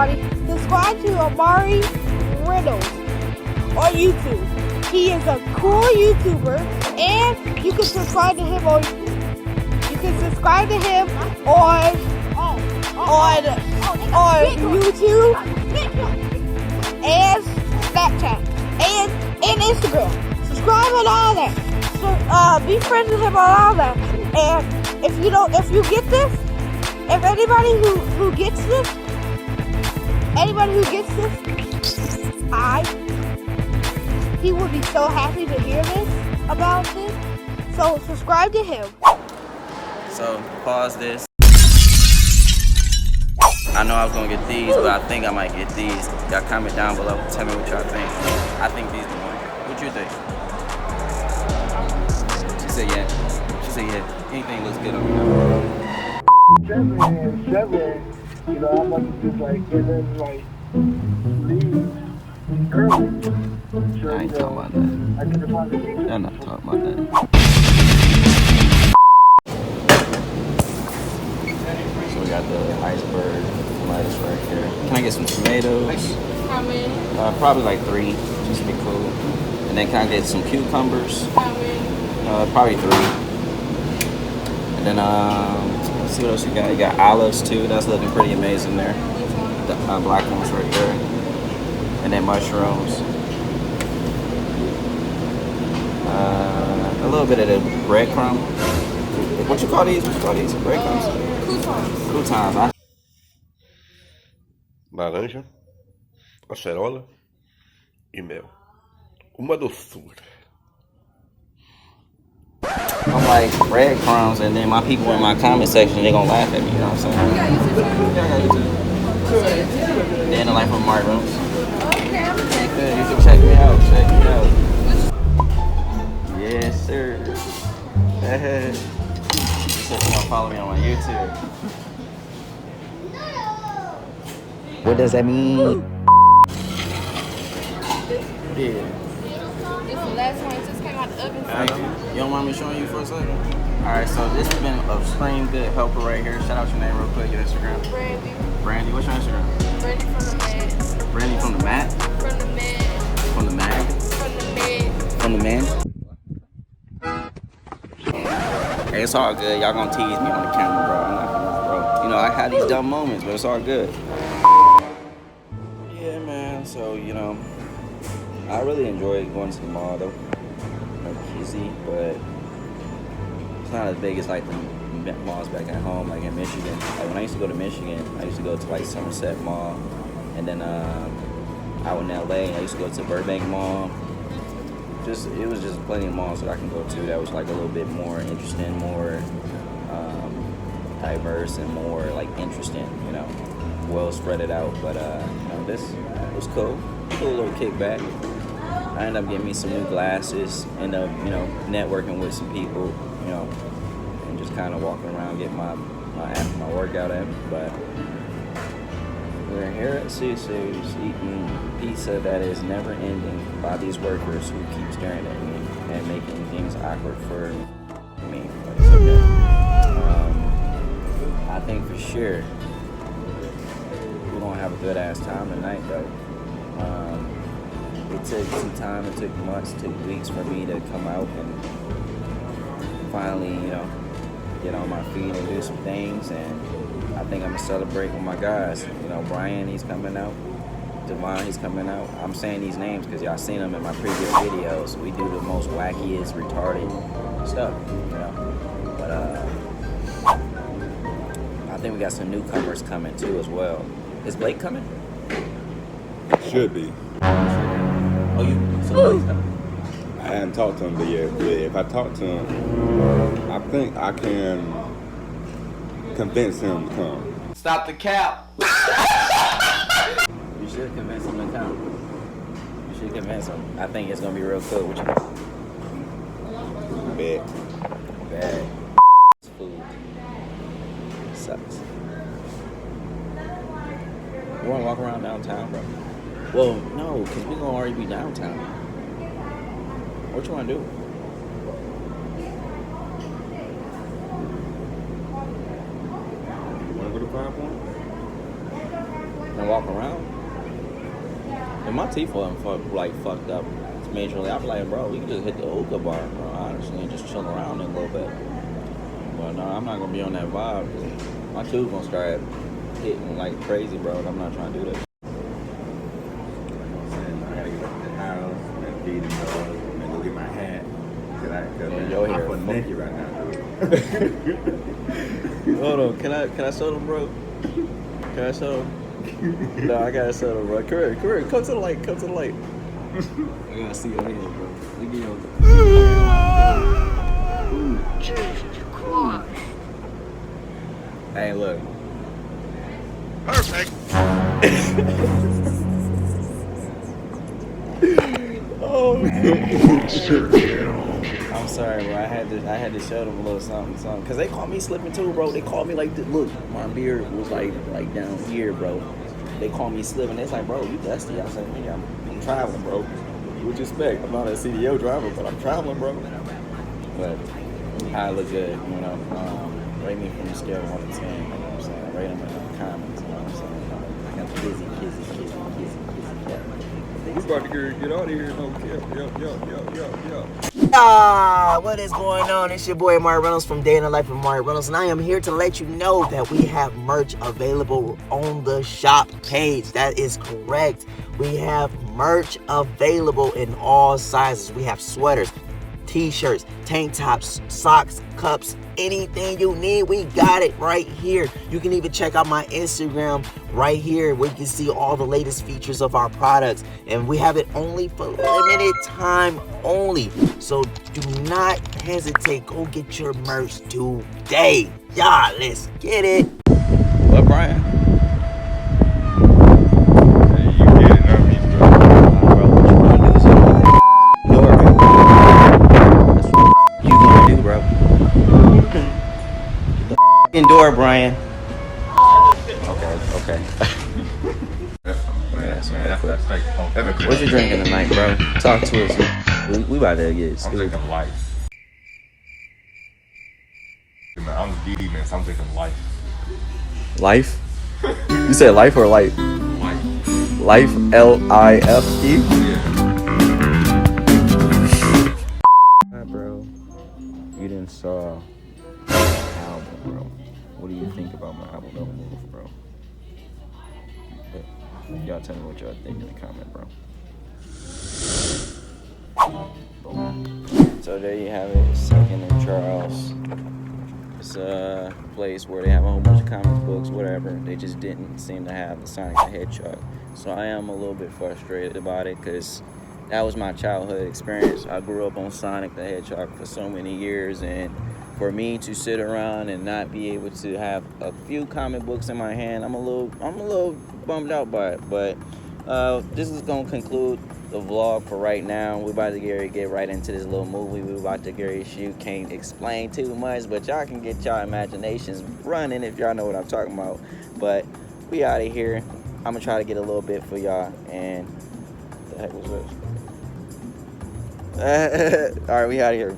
everybody, subscribe to Imari Reynolds on YouTube. He is a cool YouTuber, and you can subscribe to him on YouTube and Snapchat and Instagram. Subscribe on all that. So be friends with him on all that. And if you get this, if anybody who gets this, he would be so happy to hear this about this. So subscribe to him. So pause this. I know I was gonna get these, but I think I might get these. Y'all comment down below. Tell me what y'all think. I think these are the one. What you think? She said yeah. She said yeah. Anything looks good on me. 7, you know, how much is just like, and then like, leave early. So, I ain't talking about that. I could have probably Y'all not talking about that. So we got the iceberg lettuce right here. Can I get some tomatoes? How many? Probably like 3, just to be cool. And then can I get some cucumbers? How many? Probably 3. And then let's see what else you got. You got olives too. That's looking pretty amazing there. The black ones right there. And then mushrooms. A little bit of the breadcrumb. What you call these? Breadcrumbs? Croutons. Laranja, acerola e mel. Uma doçura. I'm like breadcrumbs, and then my people in my comment section, they gonna laugh at me, you know what I'm saying? You got YouTube too? Yeah, I got YouTube. Then the life of Imari Reynolds. Okay, I'm gonna check Yeah, you can check me out, Yes, sir. So you gonna follow me on my YouTube. What does that mean? Yeah. It's the last one. It just came out the oven. Thank you. You don't mind me showing you for a second? Alright, so this has been a extreme good helper right here. Shout out your name real quick, your Instagram. Brandy. Brandy, what's your Instagram? Brandy from the man. Brandy from the mat? From the man. From the mag? From the man. From the man? Hey, it's all good. Y'all gonna tease me on the camera, bro. I'm not gonna, bro. You know, I had these dumb moments, but it's all good. Yeah, man. So, you know, I really enjoy going to the mall, though. Like easy, but it's not as big as like the malls back at home, like in Michigan. Like when I used to go to Michigan, I used to go to like Somerset Mall, and then out in LA, I used to go to Burbank Mall. It was just plenty of malls that I can go to that was like a little bit more interesting, more diverse, and more like interesting, you know, well spread it out. But you know, this was cool little kickback. I ended up getting me some new glasses, end up, you know, networking with some people, you know, and just kind of walking around getting my workout in. But we're here at Cicis eating pizza that is never ending by these workers who keep staring at me and making things awkward for me. But it's okay. I think for sure we're gonna have a good ass time tonight, though. It took some time, it took months, it took weeks for me to come out and finally, you know, get on my feet and do some things. And I think I'm gonna celebrate with my guys. You know, Brian, he's coming out. Devon, he's coming out. I'm saying these names because y'all seen them in my previous videos. We do the most wackiest, retarded stuff, you know. But I think we got some newcomers coming too as well. Is Blake coming? Should be. Oh, so Blake's coming. I haven't talked to him, but yeah, if I talk to him, I think I can convince him to come. Stop the cap. You should convince him to come. You should convince him. I think it's gonna be real cool. What you think? Bad. Food sucks. You wanna walk around downtown, bro? Well, no, because we're gonna already be downtown. What you wanna do? You wanna go to 5 Point? and walk around. And my teeth wasn't fucked up majorly. I'd be like, bro, we can just hit the hookah bar, bro, honestly, and just chill around a little bit. But no, I'm not gonna be on that vibe. My tooth gonna start hitting like crazy, bro, and I'm not trying to do that. I gotta get up to the house and feed him and then go get my hat. Cause your hair I'm naked right now, dude. Hold on, can I show them, bro? Can I show them? No, I gotta show them, bro. Come here, come to the light, I gotta see your head, bro. Look at your. Jesus Christ. Hey, look. Perfect. Oh, I'm sorry, bro. I had to show them a little something. Cause they caught me slipping too, bro. They caught me like this. Look, my beard was like down here, bro. They called me slipping. It's like, bro, you dusty. I said, yeah, I'm traveling, bro. What you expect? I'm not a CDO driver, but I'm traveling, bro. But I look good, you know. Rate me from a scale of 1 to 10. You know what I'm saying? Rate them in the comments. You know what I'm saying? I got the kizzy cat. We about to get out of here, no cap. Ah, what is going on? It's your boy Imari Reynolds from Day in the Life of Imari Reynolds, and I am here to let you know that we have merch available on the shop page. That is correct. We have merch available in all sizes. We have sweaters, t-shirts, tank tops, socks, cups, anything you need, we got it right here. You can even check out my Instagram right here where you can see all the latest features of our products, and we have it only for limited time only, so do not hesitate. Go get your merch today. Yeah, let's get it. What, Brian? Hey, you getting on me, bro. Bro, what you gonna do is open the door, bro. That's what you gonna do, bro. Get the f***ing door, Brian. Okay. What you drinking tonight, bro? Talk to us. We about to get I'm stupid. drinking life. I'm giddy, man, so I'm drinking life. Life? You said life or light? Life. Life, L-I-F-E? Yeah. Alright, bro. You didn't saw my album, bro. What do you think about my album, Don't Move, bro? Y'all tell me what y'all think in the comment, bro. So there you have it, Second and Charles. It's a place where they have a whole bunch of comic books, whatever. They just didn't seem to have the Sonic the Hedgehog. So I am a little bit frustrated about it because that was my childhood experience. I grew up on Sonic the Hedgehog for so many years, and for me to sit around and not be able to have a few comic books in my hand, I'm a little bummed out by it. But this is gonna conclude the vlog for right now. We're about to get right into this little movie we're about to shoot. Can't explain too much, but y'all can get y'all imaginations running if y'all know what I'm talking about. But we out of here. I'm gonna try to get a little bit for y'all. And what the heck was this? All right, we out of here.